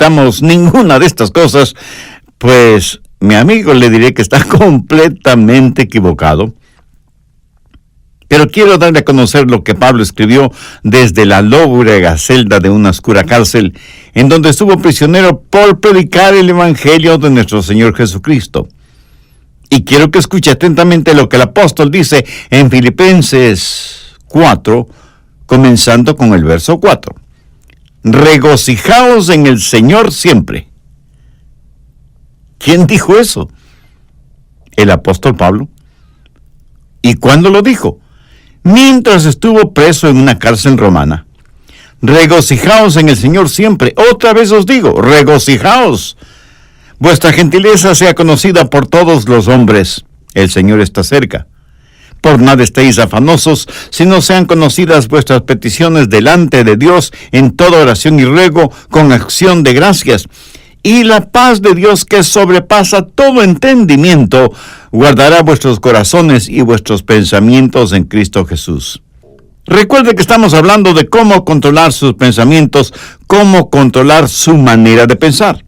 experimentamos ninguna de estas cosas, pues mi amigo le diré que está completamente equivocado. Pero quiero darle a conocer lo que Pablo escribió desde la lóbrega celda de una oscura cárcel, en donde estuvo prisionero por predicar el Evangelio de nuestro Señor Jesucristo. Y quiero que escuche atentamente lo que el apóstol dice en Filipenses 4, comenzando con el verso 4. Regocijaos en el Señor siempre. ¿Quién dijo eso? El apóstol Pablo. ¿Y cuándo lo dijo? Mientras estuvo preso en una cárcel romana. Regocijaos en el Señor siempre. Otra vez os digo, regocijaos. Vuestra gentileza sea conocida por todos los hombres. El Señor está cerca. Por nada estéis afanosos, sino sean conocidas vuestras peticiones delante de Dios en toda oración y ruego con acción de gracias. Y la paz de Dios, que sobrepasa todo entendimiento, guardará vuestros corazones y vuestros pensamientos en Cristo Jesús. Recuerde que estamos hablando de cómo controlar sus pensamientos, cómo controlar su manera de pensar.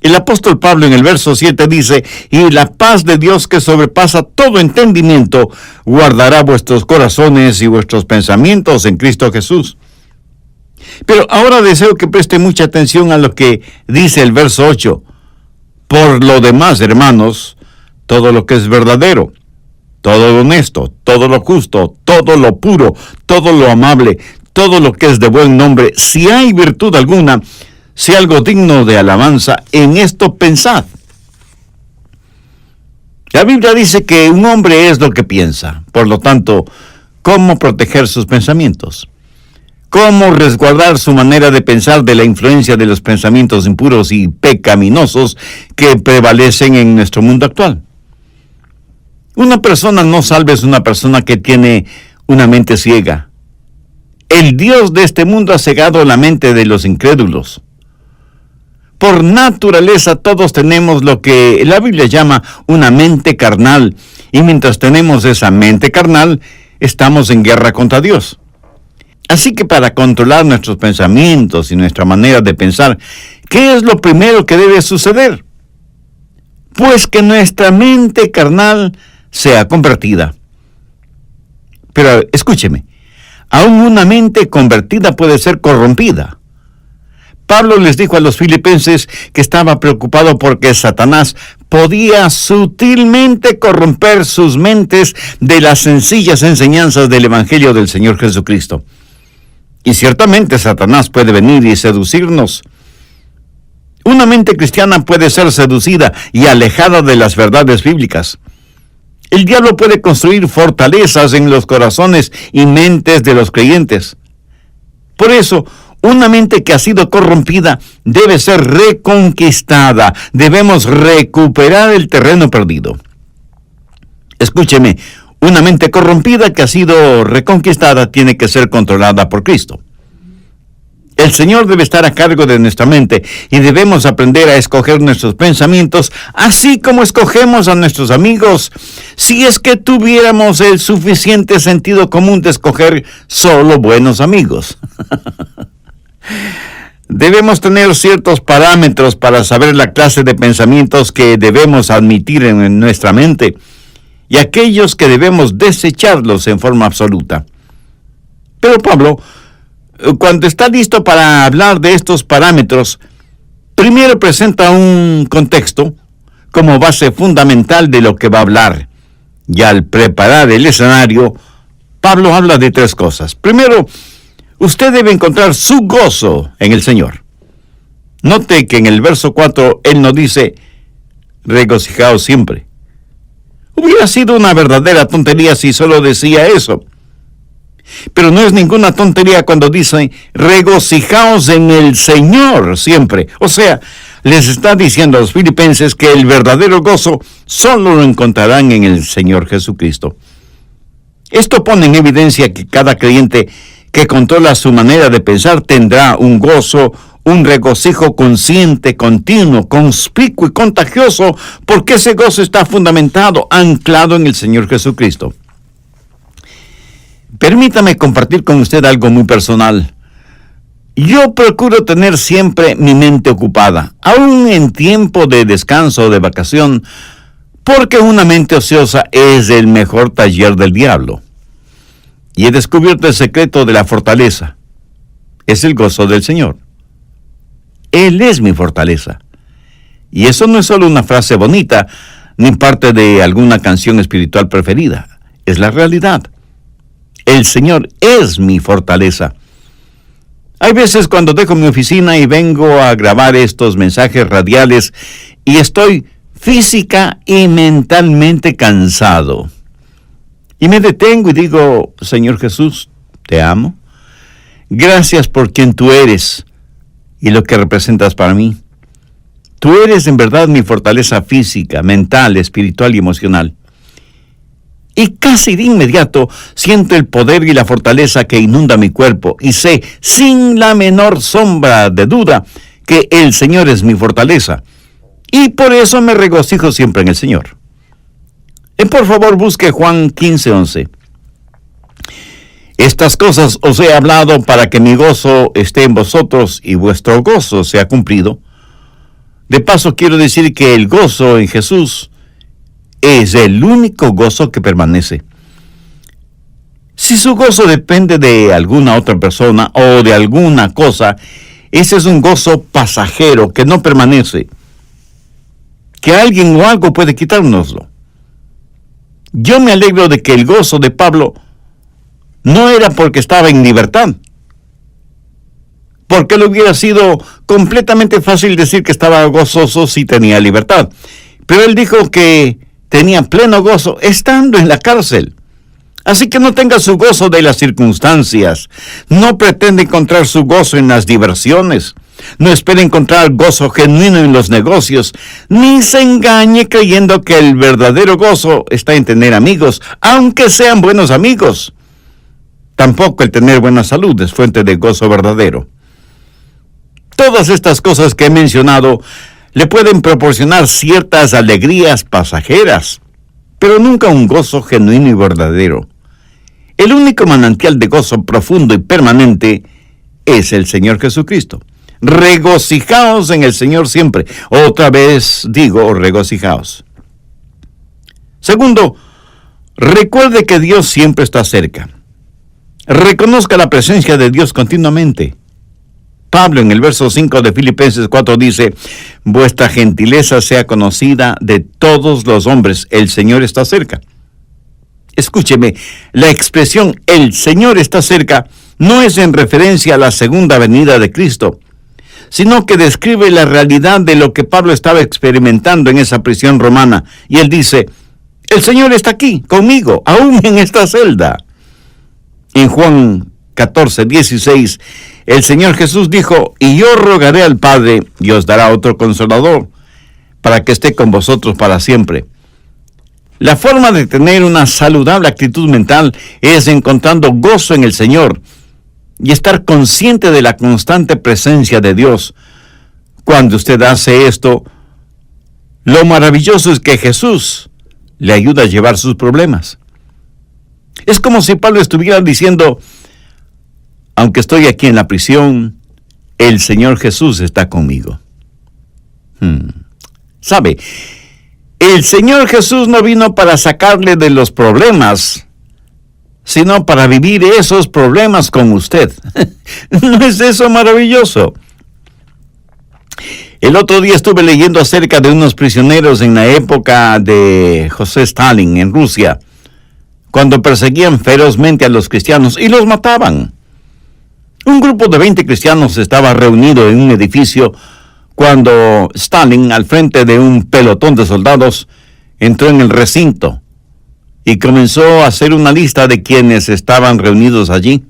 El apóstol Pablo en el verso 7 dice, y la paz de Dios que sobrepasa todo entendimiento, guardará vuestros corazones y vuestros pensamientos en Cristo Jesús. Pero ahora deseo que preste mucha atención a lo que dice el verso 8. Por lo demás, hermanos, todo lo que es verdadero, todo lo honesto, todo lo justo, todo lo puro, todo lo amable, todo lo que es de buen nombre, si hay virtud alguna, si algo digno de alabanza, en esto pensad. La Biblia dice que un hombre es lo que piensa. Por lo tanto, ¿cómo proteger sus pensamientos? ¿Cómo resguardar su manera de pensar de la influencia de los pensamientos impuros y pecaminosos que prevalecen en nuestro mundo actual? Una persona no salva es una persona que tiene una mente ciega. El Dios de este mundo ha cegado la mente de los incrédulos. Por naturaleza todos tenemos lo que la Biblia llama una mente carnal, y mientras tenemos esa mente carnal, estamos en guerra contra Dios. Así que para controlar nuestros pensamientos y nuestra manera de pensar, ¿qué es lo primero que debe suceder? Pues que nuestra mente carnal sea convertida. Pero escúcheme, aún una mente convertida puede ser corrompida. Pablo les dijo a los filipenses que estaba preocupado porque Satanás podía sutilmente corromper sus mentes de las sencillas enseñanzas del Evangelio del Señor Jesucristo. Y ciertamente Satanás puede venir y seducirnos. Una mente cristiana puede ser seducida y alejada de las verdades bíblicas. El diablo puede construir fortalezas en los corazones y mentes de los creyentes. Por eso, una mente que ha sido corrompida debe ser reconquistada. Debemos recuperar el terreno perdido. Escúcheme, una mente corrompida que ha sido reconquistada tiene que ser controlada por Cristo. El Señor debe estar a cargo de nuestra mente y debemos aprender a escoger nuestros pensamientos, así como escogemos a nuestros amigos, si es que tuviéramos el suficiente sentido común de escoger solo buenos amigos. Debemos tener ciertos parámetros para saber la clase de pensamientos que debemos admitir en nuestra mente y aquellos que debemos desecharlos en forma absoluta. Pero Pablo, cuando está listo para hablar de estos parámetros, primero presenta un contexto como base fundamental de lo que va a hablar. Y al preparar el escenario, Pablo habla de tres cosas. Primero, usted debe encontrar su gozo en el Señor. Note que en el verso 4 él no dice, regocijaos siempre. Hubiera sido una verdadera tontería si solo decía eso. Pero no es ninguna tontería cuando dice, regocijaos en el Señor siempre. O sea, les está diciendo a los filipenses que el verdadero gozo solo lo encontrarán en el Señor Jesucristo. Esto pone en evidencia que cada creyente que controla su manera de pensar tendrá un gozo, un regocijo consciente, continuo, conspicuo y contagioso, porque ese gozo está fundamentado, anclado en el Señor Jesucristo. Permítame compartir con usted algo muy personal. Yo procuro tener siempre mi mente ocupada, aún en tiempo de descanso o de vacación, porque una mente ociosa es el mejor taller del diablo. Y he descubierto el secreto de la fortaleza. Es el gozo del Señor. Él es mi fortaleza. Y eso no es solo una frase bonita, ni parte de alguna canción espiritual preferida. Es la realidad. El Señor es mi fortaleza. Hay veces cuando dejo mi oficina y vengo a grabar estos mensajes radiales y estoy física y mentalmente cansado. Y me detengo y digo, Señor Jesús, te amo. Gracias por quien tú eres y lo que representas para mí. Tú eres en verdad mi fortaleza física, mental, espiritual y emocional. Y casi de inmediato siento el poder y la fortaleza que inunda mi cuerpo y sé, sin la menor sombra de duda, que el Señor es mi fortaleza. Y por eso me regocijo siempre en el Señor. Por favor, busque Juan 15:11. Estas cosas os he hablado para que mi gozo esté en vosotros y vuestro gozo sea cumplido. De paso, quiero decir que el gozo en Jesús es el único gozo que permanece. Si su gozo depende de alguna otra persona o de alguna cosa, ese es un gozo pasajero que no permanece, que alguien o algo puede quitárnoslo. Yo me alegro de que el gozo de Pablo no era porque estaba en libertad, porque le hubiera sido completamente fácil decir que estaba gozoso si tenía libertad. Pero él dijo que tenía pleno gozo estando en la cárcel. Así que no tenga su gozo de las circunstancias. No pretende encontrar su gozo en las diversiones. No espere encontrar gozo genuino en los negocios. Ni se engañe creyendo que el verdadero gozo está en tener amigos, aunque sean buenos amigos. Tampoco el tener buena salud es fuente de gozo verdadero. Todas estas cosas que he mencionado le pueden proporcionar ciertas alegrías pasajeras, pero nunca un gozo genuino y verdadero. El único manantial de gozo profundo y permanente es el Señor Jesucristo. Regocijaos en el Señor siempre. Otra vez digo, regocijaos. Segundo, recuerde que Dios siempre está cerca. Reconozca la presencia de Dios continuamente. Pablo en el verso 5 de Filipenses 4 dice, vuestra gentileza sea conocida de todos los hombres, el Señor está cerca. Escúcheme, la expresión el Señor está cerca no es en referencia a la segunda venida de Cristo, sino que describe la realidad de lo que Pablo estaba experimentando en esa prisión romana. Y él dice, el Señor está aquí, conmigo, aún en esta celda. En Juan 14:16, el Señor Jesús dijo, y yo rogaré al Padre, y os dará otro consolador, para que esté con vosotros para siempre. La forma de tener una saludable actitud mental es encontrando gozo en el Señor y estar consciente de la constante presencia de Dios. Cuando usted hace esto, lo maravilloso es que Jesús le ayuda a llevar sus problemas. Es como si Pablo estuviera diciendo, aunque estoy aquí en la prisión, el Señor Jesús está conmigo. ¿Sabe? El Señor Jesús no vino para sacarle de los problemas, sino para vivir esos problemas con usted. ¿No es eso maravilloso? El otro día estuve leyendo acerca de unos prisioneros en la época de José Stalin en Rusia, cuando perseguían ferozmente a los cristianos y los mataban. Un grupo de 20 cristianos estaba reunido en un edificio cuando Stalin, al frente de un pelotón de soldados, entró en el recinto y comenzó a hacer una lista de quienes estaban reunidos allí.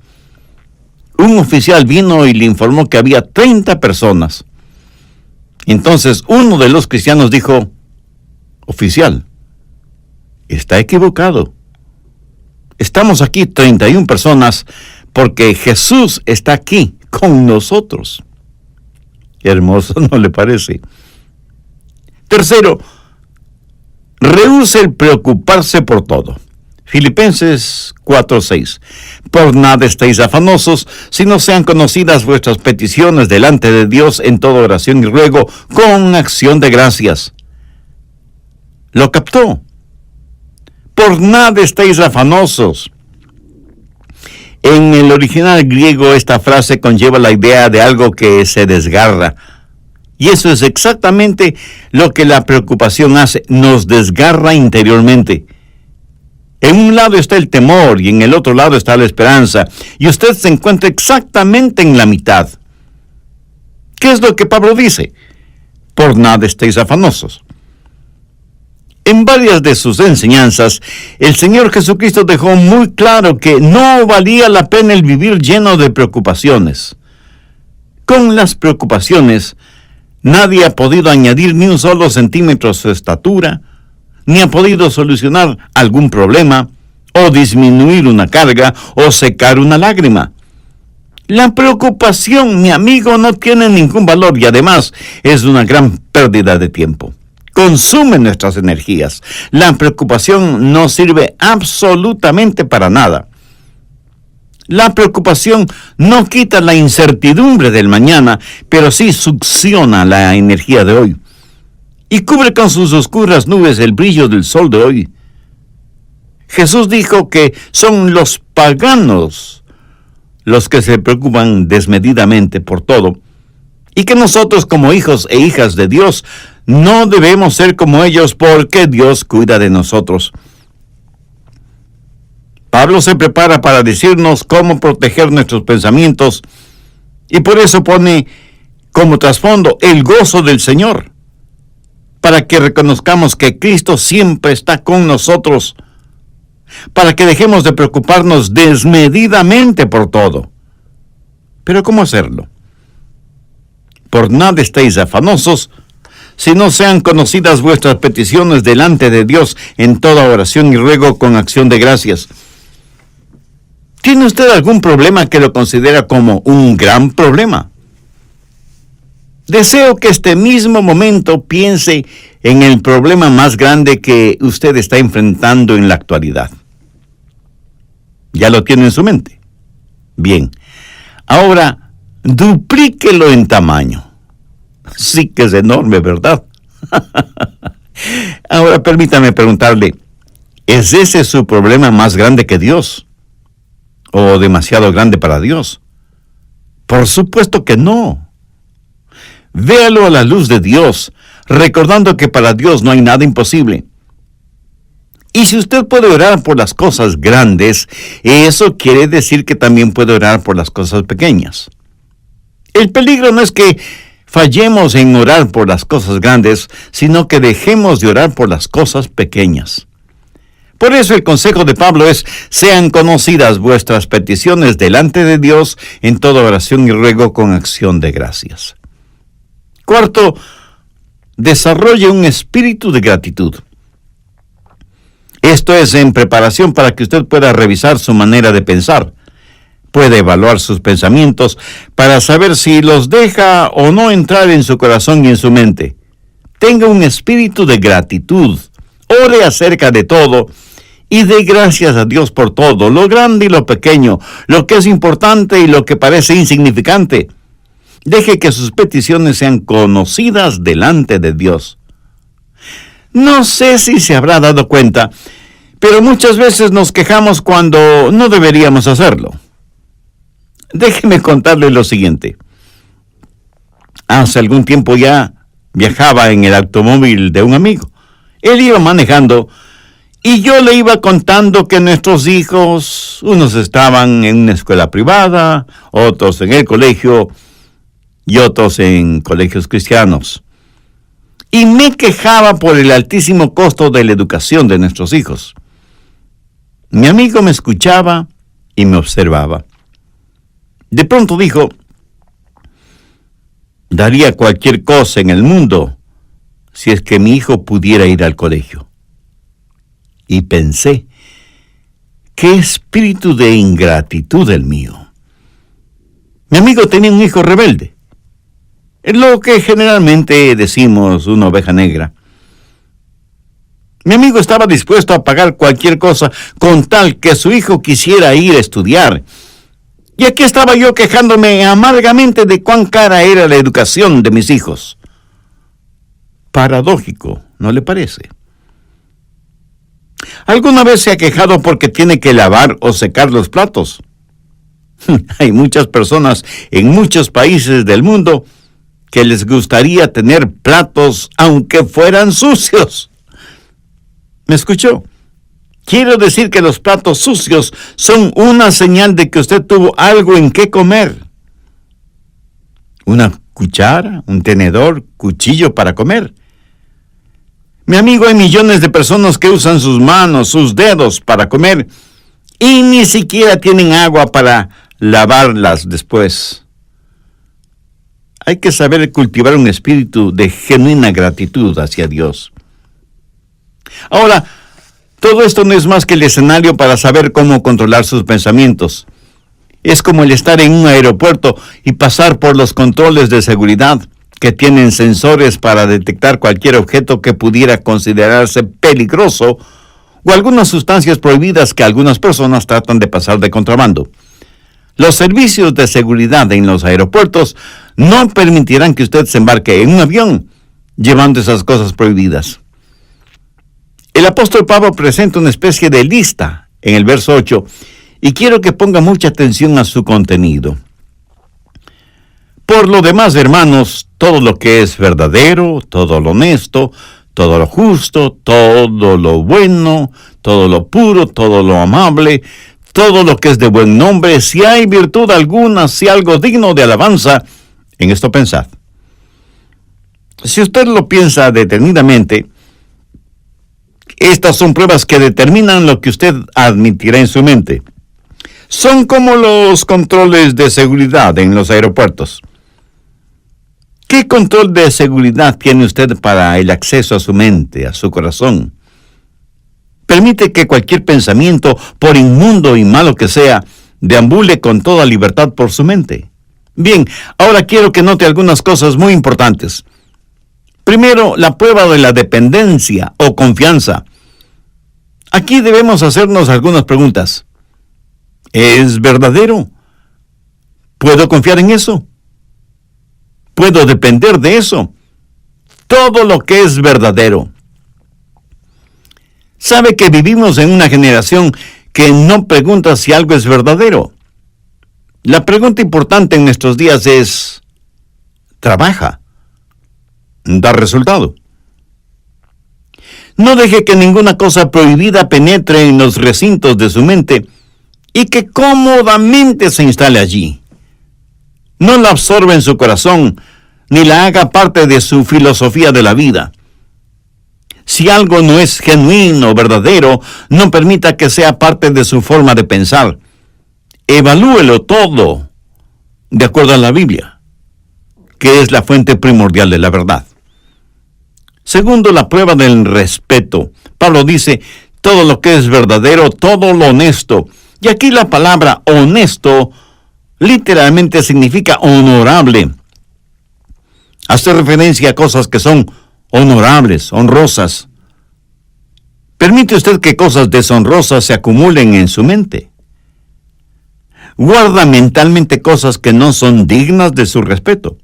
Un oficial vino y le informó que había 30 personas. Entonces uno de los cristianos dijo, oficial, está equivocado. Estamos aquí 31 personas porque Jesús está aquí con nosotros. Qué hermoso, ¿no le parece? Tercero, rehúse el preocuparse por todo. Filipenses 4:6. Por nada estéis afanosos, sino sean conocidas vuestras peticiones delante de Dios en toda oración y ruego, con acción de gracias. ¿Lo captó? Por nada estéis afanosos. En el original griego esta frase conlleva la idea de algo que se desgarra. Y eso es exactamente lo que la preocupación hace, nos desgarra interiormente. En un lado está el temor y en el otro lado está la esperanza, y usted se encuentra exactamente en la mitad. ¿Qué es lo que Pablo dice? Por nada estéis afanosos. En varias de sus enseñanzas, el Señor Jesucristo dejó muy claro que no valía la pena el vivir lleno de preocupaciones. Con las preocupaciones, nadie ha podido añadir ni un solo centímetro a su estatura, ni ha podido solucionar algún problema, o disminuir una carga, o secar una lágrima. La preocupación, mi amigo, no tiene ningún valor y además es una gran pérdida de tiempo. Consume nuestras energías. La preocupación no sirve absolutamente para nada. La preocupación no quita la incertidumbre del mañana, pero sí succiona la energía de hoy. Y cubre con sus oscuras nubes el brillo del sol de hoy. Jesús dijo que son los paganos los que se preocupan desmedidamente por todo, y que nosotros como hijos e hijas de Dios no debemos ser como ellos porque Dios cuida de nosotros. Pablo se prepara para decirnos cómo proteger nuestros pensamientos, y por eso pone como trasfondo el gozo del Señor, para que reconozcamos que Cristo siempre está con nosotros, para que dejemos de preocuparnos desmedidamente por todo. Pero ¿cómo hacerlo? Por nada estéis afanosos, si no sean conocidas vuestras peticiones delante de Dios en toda oración y ruego con acción de gracias. ¿Tiene usted algún problema que lo considera como un gran problema? Deseo que este mismo momento piense en el problema más grande que usted está enfrentando en la actualidad. ¿Ya lo tiene en su mente? Bien, ahora duplíquelo en tamaño. Sí que es enorme, ¿verdad? Ahora permítame preguntarle, ¿es ese su problema más grande que Dios? ¿O demasiado grande para Dios? Por supuesto que no. Véalo a la luz de Dios, recordando que para Dios no hay nada imposible. Y si usted puede orar por las cosas grandes, eso quiere decir que también puede orar por las cosas pequeñas. El peligro no es que fallemos en orar por las cosas grandes, sino que dejemos de orar por las cosas pequeñas. Por eso el consejo de Pablo es: sean conocidas vuestras peticiones delante de Dios en toda oración y ruego con acción de gracias. Cuarto, desarrolle un espíritu de gratitud. Esto es en preparación para que usted pueda revisar su manera de pensar. Puede evaluar sus pensamientos para saber si los deja o no entrar en su corazón y en su mente. Tenga un espíritu de gratitud. Ore acerca de todo y dé gracias a Dios por todo, lo grande y lo pequeño, lo que es importante y lo que parece insignificante. Deje que sus peticiones sean conocidas delante de Dios. No sé si se habrá dado cuenta, pero muchas veces nos quejamos cuando no deberíamos hacerlo. Déjeme contarle lo siguiente. Hace algún tiempo ya viajaba en el automóvil de un amigo. Él iba manejando y yo le iba contando que nuestros hijos, unos estaban en una escuela privada, otros en el colegio y otros en colegios cristianos. Y me quejaba por el altísimo costo de la educación de nuestros hijos. Mi amigo me escuchaba y me observaba. De pronto dijo: daría cualquier cosa en el mundo si es que mi hijo pudiera ir al colegio. Y pensé, qué espíritu de ingratitud el mío. Mi amigo tenía un hijo rebelde, lo que generalmente decimos una oveja negra. Mi amigo estaba dispuesto a pagar cualquier cosa con tal que su hijo quisiera ir a estudiar. Y aquí estaba yo quejándome amargamente de cuán cara era la educación de mis hijos. Paradójico, ¿no le parece? ¿Alguna vez se ha quejado porque tiene que lavar o secar los platos? Hay muchas personas en muchos países del mundo que les gustaría tener platos aunque fueran sucios. ¿Me escuchó? Quiero decir que los platos sucios son una señal de que usted tuvo algo en qué comer. Una cuchara, un tenedor, cuchillo para comer. Mi amigo, hay millones de personas que usan sus manos, sus dedos para comer y ni siquiera tienen agua para lavarlas después. Hay que saber cultivar un espíritu de genuina gratitud hacia Dios. Ahora, todo esto no es más que el escenario para saber cómo controlar sus pensamientos. Es como el estar en un aeropuerto y pasar por los controles de seguridad que tienen sensores para detectar cualquier objeto que pudiera considerarse peligroso o algunas sustancias prohibidas que algunas personas tratan de pasar de contrabando. Los servicios de seguridad en los aeropuertos no permitirán que usted se embarque en un avión llevando esas cosas prohibidas. El apóstol Pablo presenta una especie de lista en el verso 8 y quiero que ponga mucha atención a su contenido. Por lo demás, hermanos, todo lo que es verdadero, todo lo honesto, todo lo justo, todo lo bueno, todo lo puro, todo lo amable, todo lo que es de buen nombre, si hay virtud alguna, si algo digno de alabanza, en esto pensad. Si usted lo piensa detenidamente, estas son pruebas que determinan lo que usted admitirá en su mente. Son como los controles de seguridad en los aeropuertos. ¿Qué control de seguridad tiene usted para el acceso a su mente, a su corazón? Permite que cualquier pensamiento, por inmundo y malo que sea, deambule con toda libertad por su mente. Bien, ahora quiero que note algunas cosas muy importantes. Primero, la prueba de la dependencia o confianza. Aquí debemos hacernos algunas preguntas. ¿Es verdadero? ¿Puedo confiar en eso? ¿Puedo depender de eso? Todo lo que es verdadero. ¿Sabe que vivimos en una generación que no pregunta si algo es verdadero? La pregunta importante en nuestros días es, ¿trabaja? ¿Da resultado? No deje que ninguna cosa prohibida penetre en los recintos de su mente y que cómodamente se instale allí. No la absorba en su corazón, ni la haga parte de su filosofía de la vida. Si algo no es genuino o verdadero, no permita que sea parte de su forma de pensar. Evalúelo todo de acuerdo a la Biblia, que es la fuente primordial de la verdad. Segundo, la prueba del respeto. Pablo dice, todo lo que es verdadero, todo lo honesto. Y aquí la palabra honesto literalmente significa honorable. Hace referencia a cosas que son honorables, honrosas. ¿Permite usted que cosas deshonrosas se acumulen en su mente? Guarda mentalmente cosas que no son dignas de su respeto.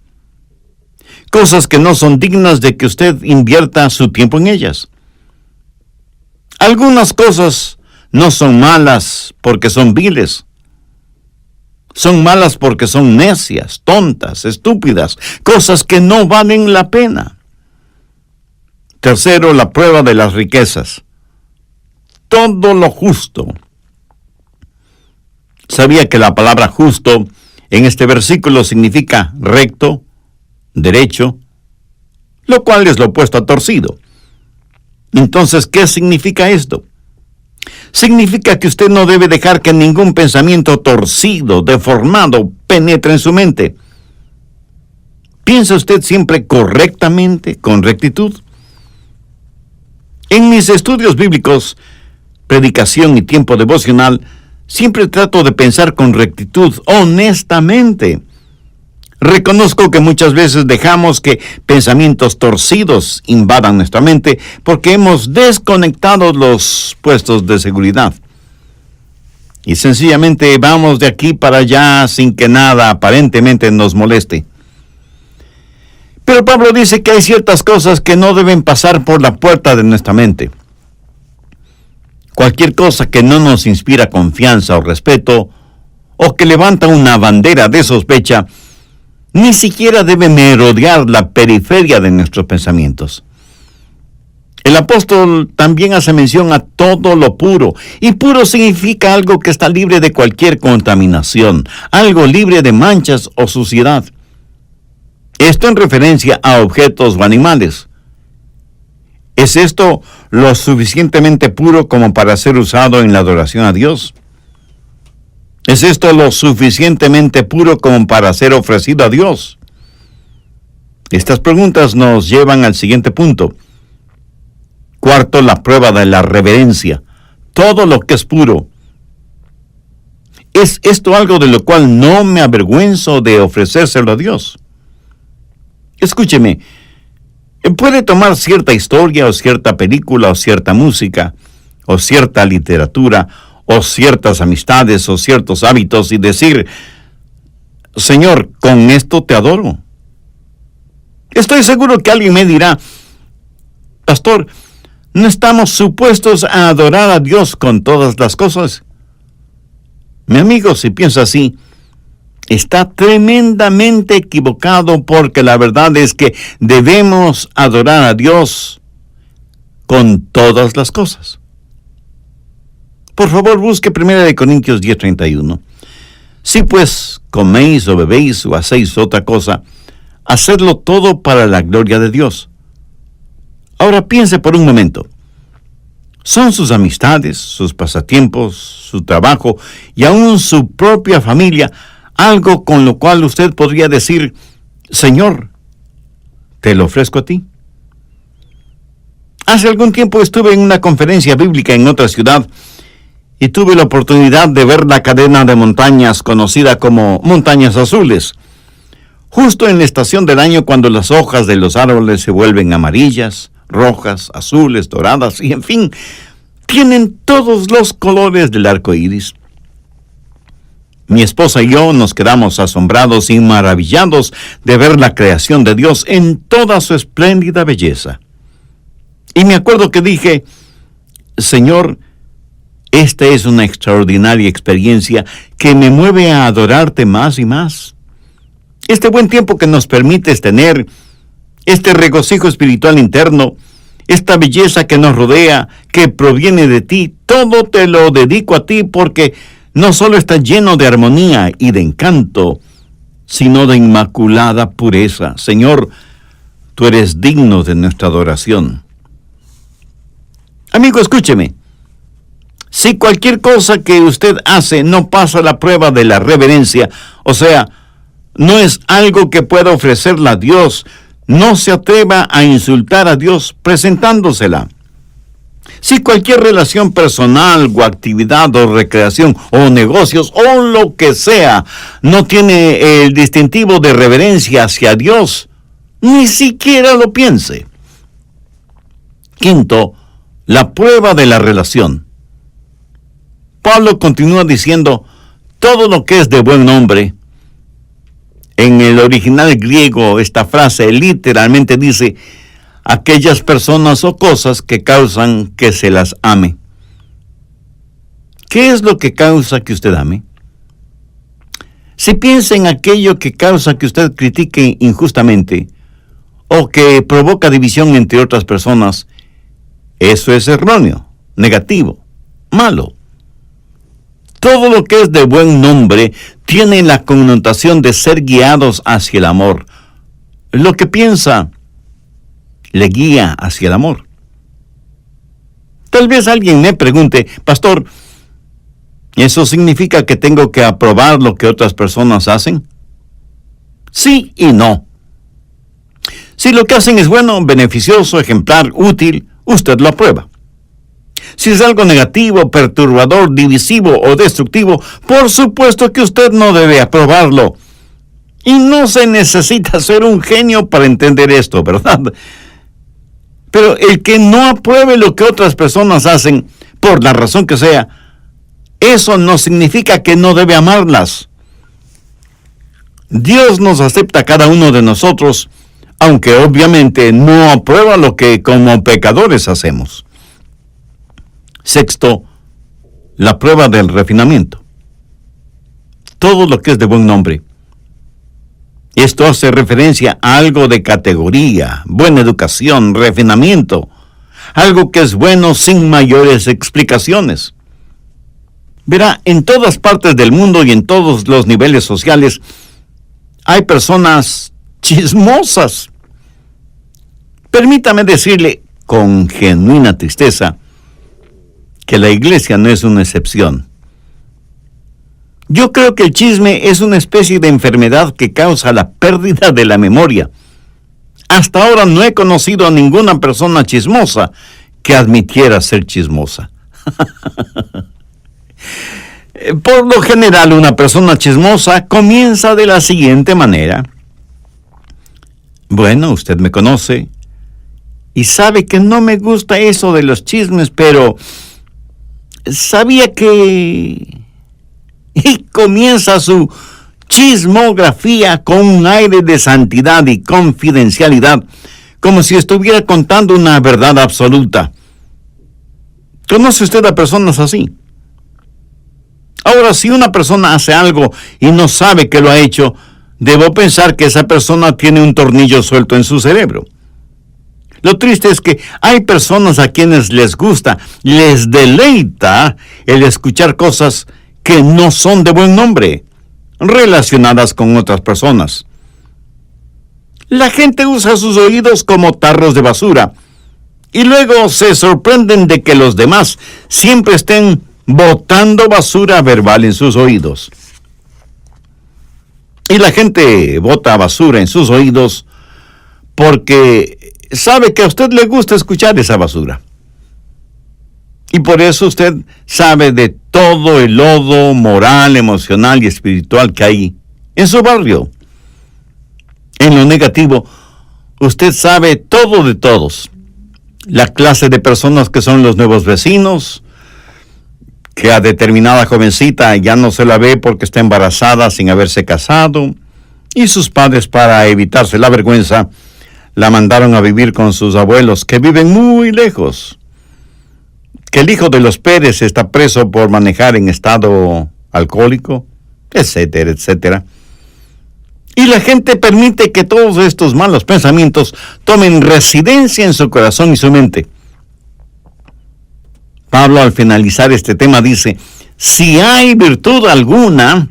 Cosas que no son dignas de que usted invierta su tiempo en ellas. Algunas cosas no son malas porque son viles. Son malas porque son necias, tontas, estúpidas, cosas que no valen la pena. Tercero, la prueba de las riquezas. Todo lo justo. ¿Sabía que la palabra justo en este versículo significa recto, derecho, lo cual es lo opuesto a torcido? Entonces, ¿qué significa esto? Significa que usted no debe dejar que ningún pensamiento torcido, deformado, penetre en su mente. ¿Piensa usted siempre correctamente, con rectitud? En mis estudios bíblicos, predicación y tiempo devocional, siempre trato de pensar con rectitud, honestamente. Reconozco que muchas veces dejamos que pensamientos torcidos invadan nuestra mente porque hemos desconectado los puestos de seguridad. Y sencillamente vamos de aquí para allá sin que nada aparentemente nos moleste. Pero Pablo dice que hay ciertas cosas que no deben pasar por la puerta de nuestra mente. Cualquier cosa que no nos inspira confianza o respeto, o que levanta una bandera de sospecha, ni siquiera debe merodear la periferia de nuestros pensamientos. El apóstol también hace mención a todo lo puro, y puro significa algo que está libre de cualquier contaminación, algo libre de manchas o suciedad. Esto en referencia a objetos o animales. ¿Es esto lo suficientemente puro como para ser usado en la adoración a Dios? ¿Es esto lo suficientemente puro como para ser ofrecido a Dios? Estas preguntas nos llevan al siguiente punto. Cuarto, la prueba de la reverencia. Todo lo que es puro. ¿Es esto algo de lo cual no me avergüenzo de ofrecérselo a Dios? Escúcheme, puede tomar cierta historia o cierta película o cierta música o cierta literatura o ciertas amistades o ciertos hábitos y decir, Señor, con esto te adoro. Estoy seguro que alguien me dirá, Pastor, ¿no estamos supuestos a adorar a Dios con todas las cosas? Mi amigo, si piensa así, está tremendamente equivocado, porque la verdad es que debemos adorar a Dios con todas las cosas. Por favor, busque 1 Corintios 10:31. Si pues coméis o bebéis o hacéis otra cosa, hacedlo todo para la gloria de Dios. Ahora piense por un momento. ¿Son sus amistades, sus pasatiempos, su trabajo y aún su propia familia algo con lo cual usted podría decir, Señor, te lo ofrezco a ti? Hace algún tiempo estuve en una conferencia bíblica en otra ciudad y tuve la oportunidad de ver la cadena de montañas conocida como Montañas Azules. Justo en la estación del año cuando las hojas de los árboles se vuelven amarillas, rojas, azules, doradas y en fin, tienen todos los colores del arco iris. Mi esposa y yo nos quedamos asombrados y maravillados de ver la creación de Dios en toda su espléndida belleza. Y me acuerdo que dije, Señor, esta es una extraordinaria experiencia que me mueve a adorarte más y más. Este buen tiempo que nos permites tener, este regocijo espiritual interno, esta belleza que nos rodea, que proviene de ti, todo te lo dedico a ti porque no solo está lleno de armonía y de encanto, sino de inmaculada pureza. Señor, tú eres digno de nuestra adoración. Amigo, escúcheme. Si cualquier cosa que usted hace no pasa la prueba de la reverencia, o sea, no es algo que pueda ofrecerle a Dios, no se atreva a insultar a Dios presentándosela. Si cualquier relación personal o actividad o recreación o negocios o lo que sea no tiene el distintivo de reverencia hacia Dios, ni siquiera lo piense. Quinto, la prueba de la relación. Pablo continúa diciendo, todo lo que es de buen nombre. En el original griego, esta frase literalmente dice, aquellas personas o cosas que causan que se las ame. ¿Qué es lo que causa que usted ame? Si piensa en aquello que causa que usted critique injustamente o que provoca división entre otras personas, eso es erróneo, negativo, malo. Todo lo que es de buen nombre tiene la connotación de ser guiados hacia el amor. Lo que piensa le guía hacia el amor. Tal vez alguien me pregunte, Pastor, ¿eso significa que tengo que aprobar lo que otras personas hacen? Sí y no. Si lo que hacen es bueno, beneficioso, ejemplar, útil, usted lo aprueba. Si es algo negativo, perturbador, divisivo o destructivo, por supuesto que usted no debe aprobarlo. Y no se necesita ser un genio para entender esto, ¿verdad? Pero el que no apruebe lo que otras personas hacen, por la razón que sea, eso no significa que no debe amarlas. Dios nos acepta a cada uno de nosotros, aunque obviamente no aprueba lo que como pecadores hacemos. Sexto, la prueba del refinamiento. Todo lo que es de buen nombre. Esto hace referencia a algo de categoría, buena educación, refinamiento, algo que es bueno sin mayores explicaciones. Verá, en todas partes del mundo y en todos los niveles sociales hay personas chismosas. Permítame decirle con genuina tristeza que la iglesia no es una excepción. Yo creo que el chisme es una especie de enfermedad que causa la pérdida de la memoria. Hasta ahora no he conocido a ninguna persona chismosa que admitiera ser chismosa. Por lo general, una persona chismosa comienza de la siguiente manera. Bueno, usted me conoce y sabe que no me gusta eso de los chismes, pero sabía que... Y comienza su chismografía con un aire de santidad y confidencialidad, como si estuviera contando una verdad absoluta. ¿Conoce usted a personas así? Ahora, si una persona hace algo y no sabe que lo ha hecho, debo pensar que esa persona tiene un tornillo suelto en su cerebro. Lo triste es que hay personas a quienes les gusta, les deleita el escuchar cosas que no son de buen nombre, relacionadas con otras personas. La gente usa sus oídos como tarros de basura, y luego se sorprenden de que los demás siempre estén botando basura verbal en sus oídos. Y la gente bota basura en sus oídos porque sabe que a usted le gusta escuchar esa basura. Y por eso usted sabe de todo el lodo moral, emocional y espiritual que hay en su barrio. En lo negativo, usted sabe todo de todos. La clase de personas que son los nuevos vecinos, que a determinada jovencita ya no se la ve porque está embarazada sin haberse casado, y sus padres, para evitarse la vergüenza, la mandaron a vivir con sus abuelos, que viven muy lejos. Que el hijo de los Pérez está preso por manejar en estado alcohólico, etcétera, etcétera. Y la gente permite que todos estos malos pensamientos tomen residencia en su corazón y su mente. Pablo, al finalizar este tema, dice: si hay virtud alguna,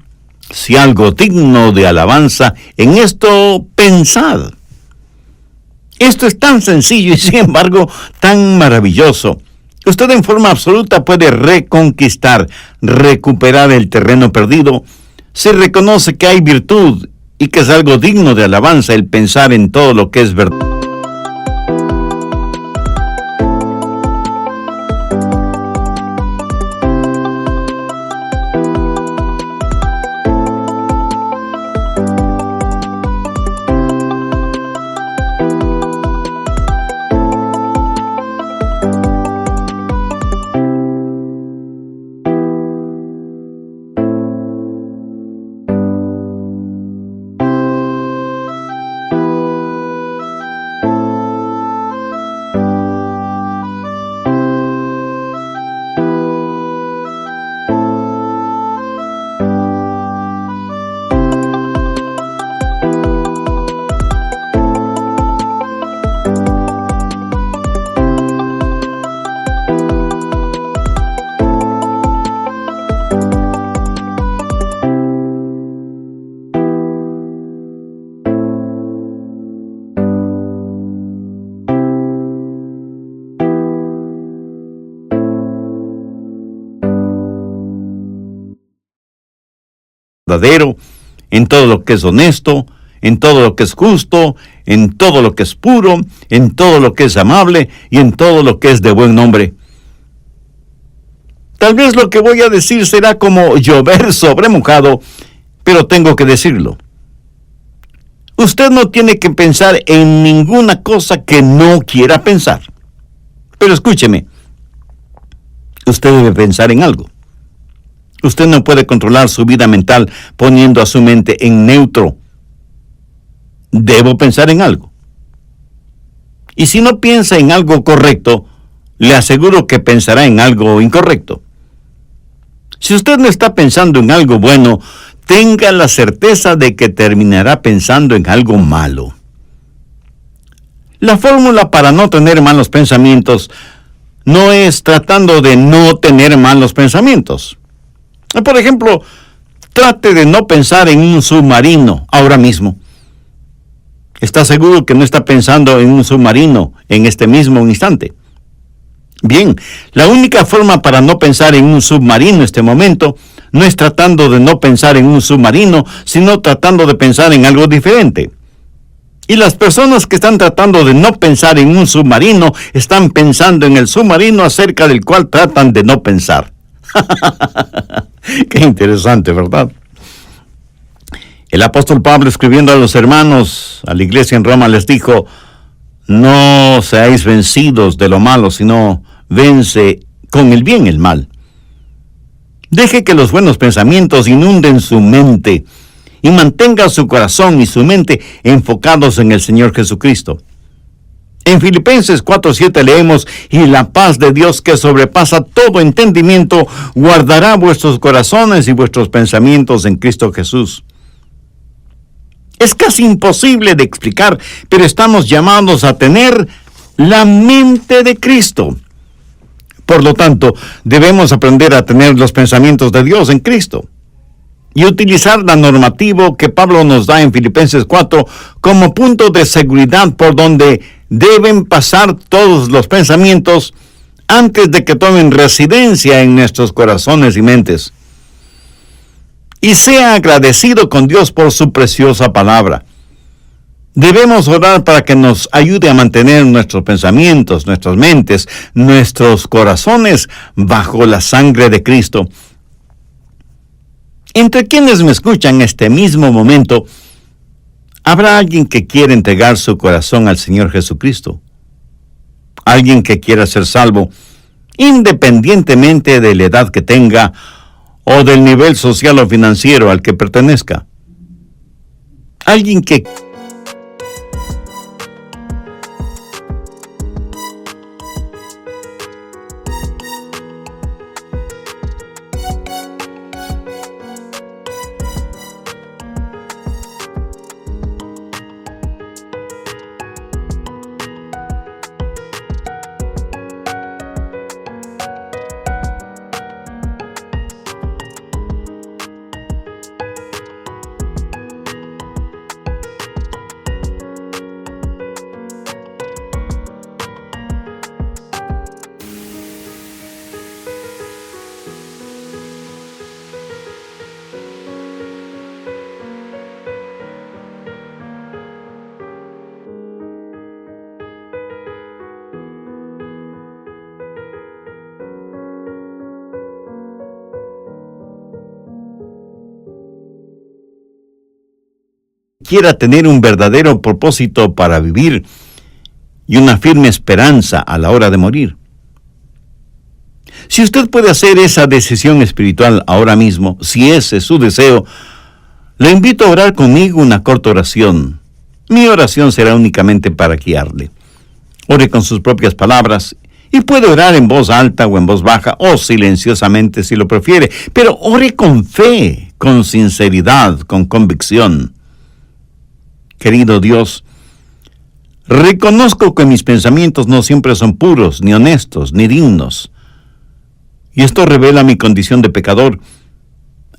si algo digno de alabanza, en esto pensad. Esto es tan sencillo y sin embargo tan maravilloso. Usted en forma absoluta puede reconquistar, recuperar el terreno perdido, si reconoce que hay virtud y que es algo digno de alabanza el pensar en todo lo que es verdad. Verdadero, en todo lo que es honesto, en todo lo que es justo, en todo lo que es puro, en todo lo que es amable y en todo lo que es de buen nombre. Tal vez lo que voy a decir será como llover sobre mojado, pero tengo que decirlo. Usted no tiene que pensar en ninguna cosa que no quiera pensar. Pero escúcheme, usted debe pensar en algo. Usted no puede controlar su vida mental poniendo a su mente en neutro. Debo pensar en algo. Y si no piensa en algo correcto, le aseguro que pensará en algo incorrecto. Si usted no está pensando en algo bueno, tenga la certeza de que terminará pensando en algo malo. La fórmula para no tener malos pensamientos no es tratando de no tener malos pensamientos. Por ejemplo, trate de no pensar en un submarino ahora mismo. ¿Está seguro que no está pensando en un submarino en este mismo instante? Bien, la única forma para no pensar en un submarino en este momento no es tratando de no pensar en un submarino, sino tratando de pensar en algo diferente. Y las personas que están tratando de no pensar en un submarino están pensando en el submarino acerca del cual tratan de no pensar. Qué interesante, ¿verdad? El apóstol Pablo, escribiendo a los hermanos, a la iglesia en Roma, les dijo: no seáis vencidos de lo malo, sino vence con el bien el mal. Deje que los buenos pensamientos inunden su mente y mantenga su corazón y su mente enfocados en el Señor Jesucristo. En Filipenses 4:7 leemos: y la paz de Dios, que sobrepasa todo entendimiento, guardará vuestros corazones y vuestros pensamientos en Cristo Jesús. Es casi imposible de explicar, pero estamos llamados a tener la mente de Cristo. Por lo tanto, debemos aprender a tener los pensamientos de Dios en Cristo y utilizar la normativa que Pablo nos da en Filipenses 4 como punto de seguridad por donde deben pasar todos los pensamientos antes de que tomen residencia en nuestros corazones y mentes. Y sea agradecido con Dios por su preciosa palabra. Debemos orar para que nos ayude a mantener nuestros pensamientos, nuestras mentes, nuestros corazones bajo la sangre de Cristo. Entre quienes me escuchan en este mismo momento, ¿habrá alguien que quiera entregar su corazón al Señor Jesucristo? Alguien que quiera ser salvo, independientemente de la edad que tenga o del nivel social o financiero al que pertenezca. Alguien que quiera tener un verdadero propósito para vivir y una firme esperanza a la hora de morir. Si usted puede hacer esa decisión espiritual ahora mismo, si ese es su deseo, le invito a orar conmigo una corta oración. Mi oración será únicamente para guiarle. Ore con sus propias palabras y puede orar en voz alta o en voz baja o silenciosamente si lo prefiere, pero ore con fe, con sinceridad, con convicción. Querido Dios, reconozco que mis pensamientos no siempre son puros, ni honestos, ni dignos. Y esto revela mi condición de pecador,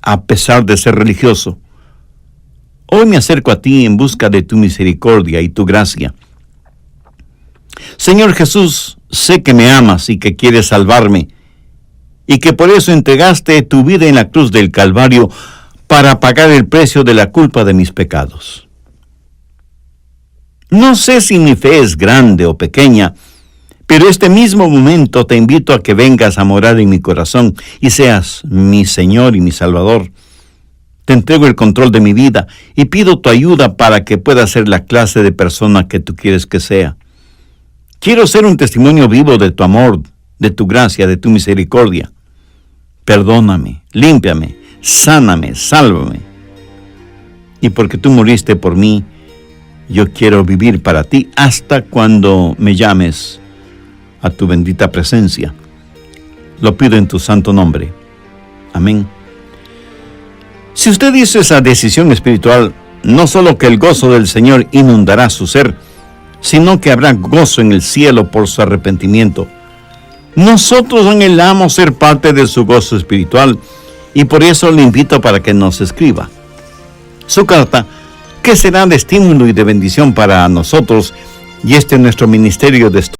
a pesar de ser religioso. Hoy me acerco a ti en busca de tu misericordia y tu gracia. Señor Jesús, sé que me amas y que quieres salvarme, y que por eso entregaste tu vida en la cruz del Calvario para pagar el precio de la culpa de mis pecados. No sé si mi fe es grande o pequeña, pero este mismo momento te invito a que vengas a morar en mi corazón y seas mi Señor y mi Salvador. Te entrego el control de mi vida y pido tu ayuda para que pueda ser la clase de persona que tú quieres que sea. Quiero ser un testimonio vivo de tu amor, de tu gracia, de tu misericordia. Perdóname, límpiame, sáname, sálvame. Y porque tú moriste por mí, yo quiero vivir para ti hasta cuando me llames a tu bendita presencia. Lo pido en tu santo nombre. Amén. Si usted hizo esa decisión espiritual, no solo que el gozo del Señor inundará su ser, sino que habrá gozo en el cielo por su arrepentimiento. Nosotros anhelamos ser parte de su gozo espiritual y por eso le invito para que nos escriba su carta, que será de estímulo y de bendición para nosotros, y este es nuestro ministerio de estudio.